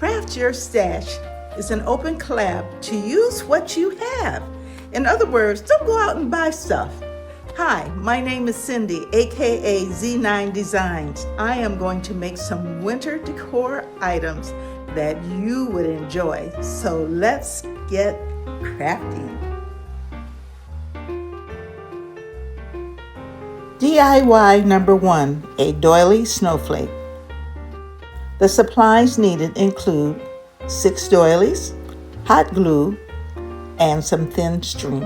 Craft Your Stash is an open collab to use what you have. In other words, don't go out and buy stuff. Hi, my name is Cindy, aka Z9designs. I am going to make some winter decor items that you would enjoy. So let's get crafty. DIY number 1, a Doily Snowflake. The supplies needed include 6 doilies, hot glue, and some thin string.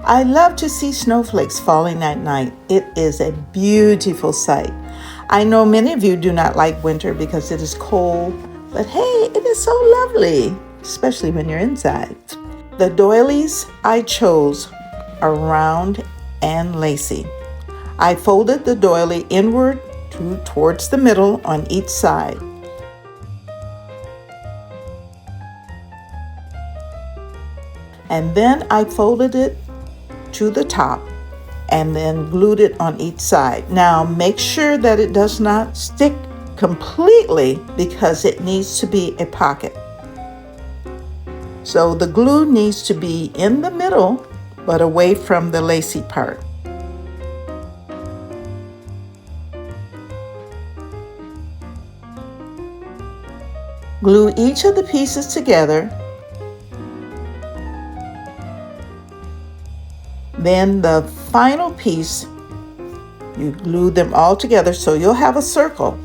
I love to see snowflakes falling at night. It is a beautiful sight. I know many of you do not like winter because it is cold, but hey, it is so lovely, especially when you're inside. The doilies I chose are round and lacy. I folded the doily inward towards the middle on each side. And then I folded it to the top and then glued it on each side. Now make sure that it does not stick completely because it needs to be a pocket. So the glue needs to be in the middle but away from the lacy part. Glue each of the pieces together. Then the final piece, you glue them all together so you'll have a circle.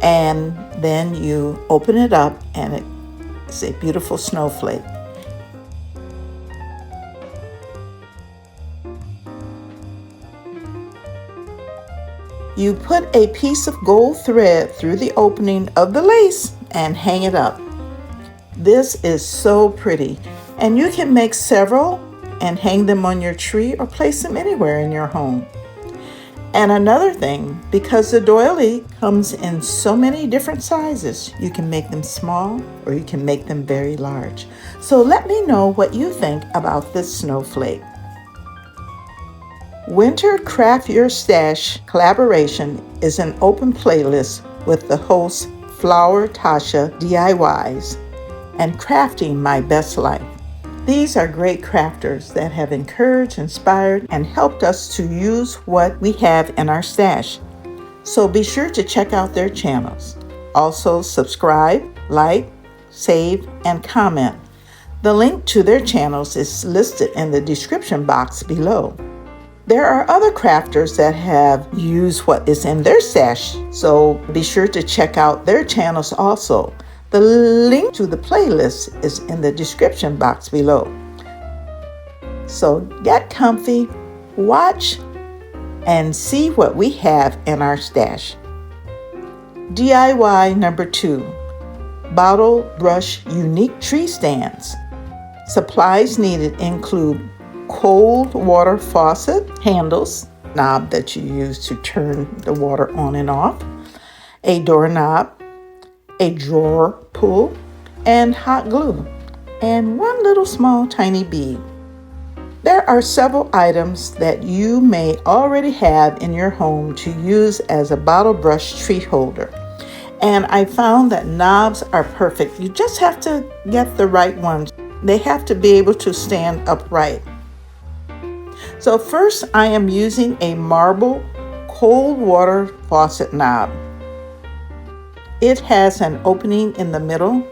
And then you open it up and it's a beautiful snowflake. You put a piece of gold thread through the opening of the lace and hang it up. This is so pretty, and you can make several and hang them on your tree or place them anywhere in your home. And another thing, because the doily comes in so many different sizes, you can make them small or you can make them very large. So let me know what you think about this snowflake. Winter Craft Your Stash collaboration is an open playlist with the hosts Flower Tasha DIYs and Crafting My Best Life. These are great crafters that have encouraged, inspired, and helped us to use what we have in our stash. So be sure to check out their channels. Also subscribe, like, save, and comment. The link to their channels is listed in the description box below. There are other crafters that have used what is in their stash, so be sure to check out their channels also. The link to the playlist is in the description box below. So get comfy, watch, and see what we have in our stash. DIY number 2, Bottlebrush unique tree stands. Supplies needed include cold water faucet handles, knob that you use to turn the water on and off, a doorknob, a drawer pull, and hot glue, and one little small tiny bead. There are several items that you may already have in your home to use as a Bottlebrush tree holder. And I found that knobs are perfect. You just have to get the right ones. They have to be able to stand upright. So first I am using a marble cold water faucet knob. It has an opening in the middle,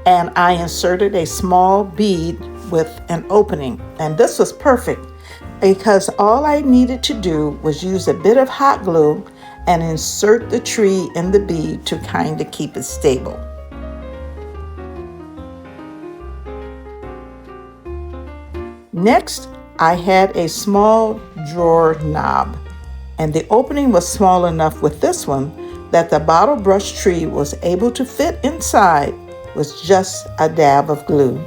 and I inserted a small bead with an opening. And this was perfect because all I needed to do was use a bit of hot glue and insert the tree in the bead to kind of keep it stable. Next, I had a small drawer knob, and the opening was small enough with this one that the Bottlebrush tree was able to fit inside with just a dab of glue.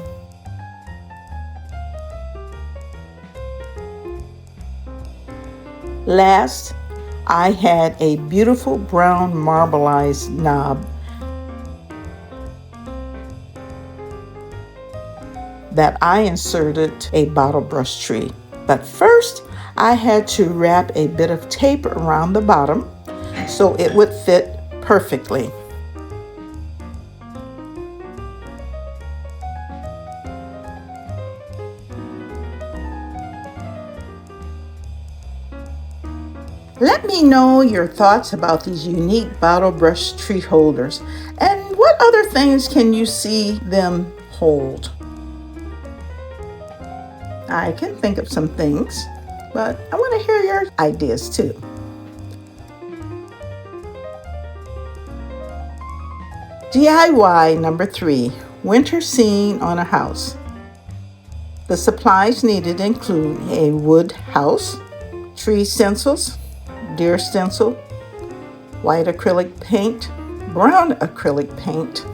Last, I had a beautiful brown marbleized knob that I inserted a Bottlebrush tree. But first, I had to wrap a bit of tape around the bottom so it would fit perfectly. Let me know your thoughts about these unique Bottlebrush tree holders and what other things can you see them hold. I can think of some things, but I want to hear your ideas too. DIY number 3, winter scene on a house. The supplies needed include a wood house, tree stencils, deer stencil, white acrylic paint, brown acrylic paint,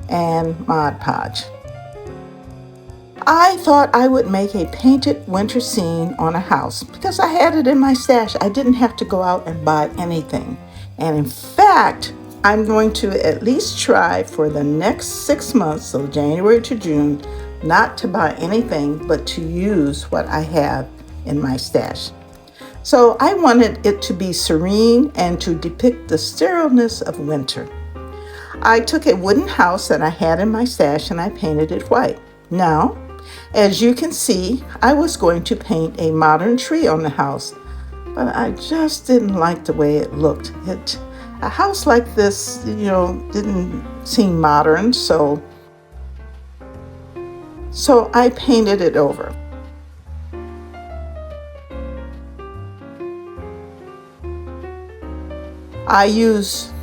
and Mod Podge. I thought I would make a painted winter scene on a house because I had it in my stash. I didn't have to go out and buy anything. And in fact, I'm going to at least try for the next 6 months, so January to June, not to buy anything, but to use what I have in my stash. So I wanted it to be serene and to depict the sterileness of winter. I took a wooden house that I had in my stash and I painted it white. Now, as you can see, I was going to paint a modern tree on the house, but I just didn't like the way it looked. A house like this, didn't seem modern, so I painted it over. I use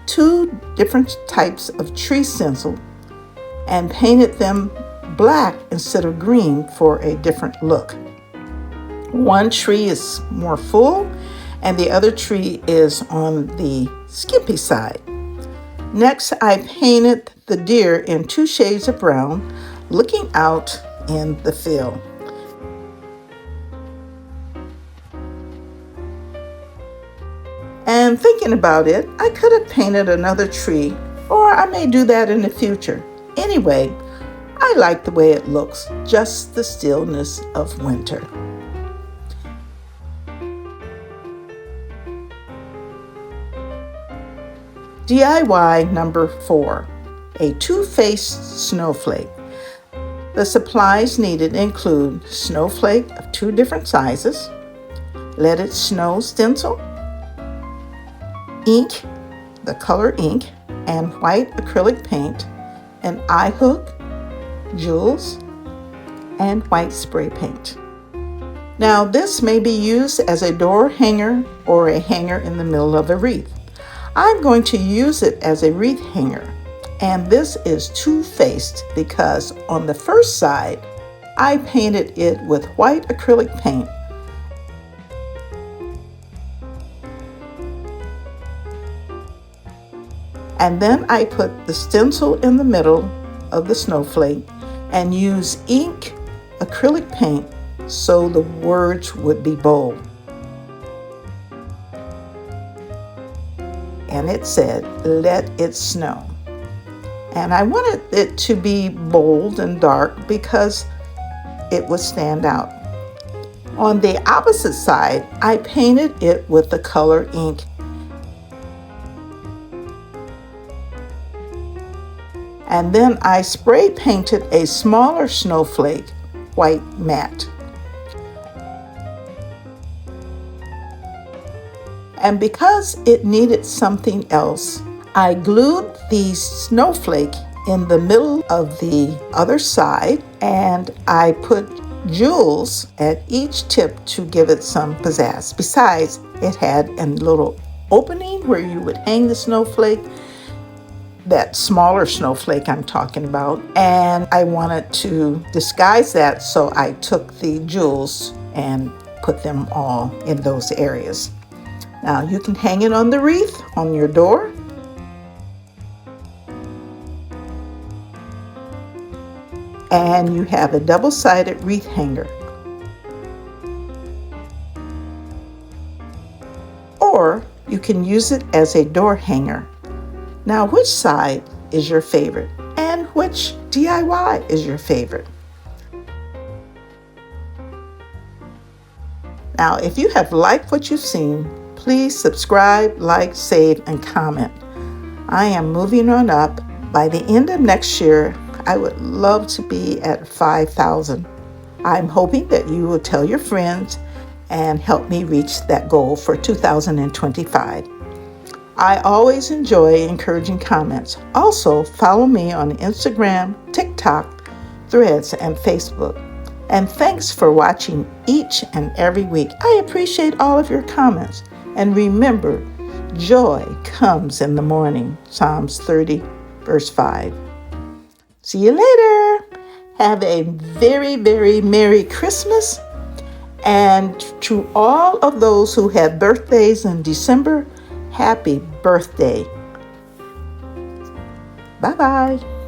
2 different types of tree stencil and painted them black instead of green for a different look. One tree is more full and the other tree is on the skimpy side. Next, I painted the deer in 2 shades of brown, looking out in the field. And thinking about it, I could have painted another tree, or I may do that in the future. Anyway, I like the way it looks, just the stillness of winter. DIY number 4, a 2-faced snowflake. The supplies needed include snowflake of 2 different sizes, Let It Snow stencil, ink, the color ink, and white acrylic paint, an eye hook, jewels, and white spray paint. Now this may be used as a door hanger or a hanger in the middle of a wreath. I'm going to use it as a wreath hanger, and this is 2-faced because on the first side I painted it with white acrylic paint and then I put the stencil in the middle of the snowflake and use ink acrylic paint so the words would be bold. And it said, "Let it snow." And I wanted it to be bold and dark because it would stand out. On the opposite side, I painted it with the color ink. And then I spray painted a smaller snowflake white matte. And because it needed something else, I glued the snowflake in the middle of the other side, and I put jewels at each tip to give it some pizzazz. Besides, it had a little opening where you would hang the snowflake, that smaller snowflake I'm talking about, and I wanted to disguise that, so I took the jewels and put them all in those areas. Now you can hang it on the wreath on your door. And you have a double-sided wreath hanger. Or you can use it as a door hanger. Now, which side is your favorite? And which DIY is your favorite? Now, if you have liked what you've seen, please subscribe, like, save, and comment. I am moving on up. By the end of next year, I would love to be at 5,000. I'm hoping that you will tell your friends and help me reach that goal for 2025. I always enjoy encouraging comments. Also, follow me on Instagram, TikTok, Threads, and Facebook. And thanks for watching each and every week. I appreciate all of your comments. And remember, joy comes in the morning. Psalms 30, verse 5. See you later. Have a very, very Merry Christmas. And to all of those who had birthdays in December, happy birthday. Bye-bye.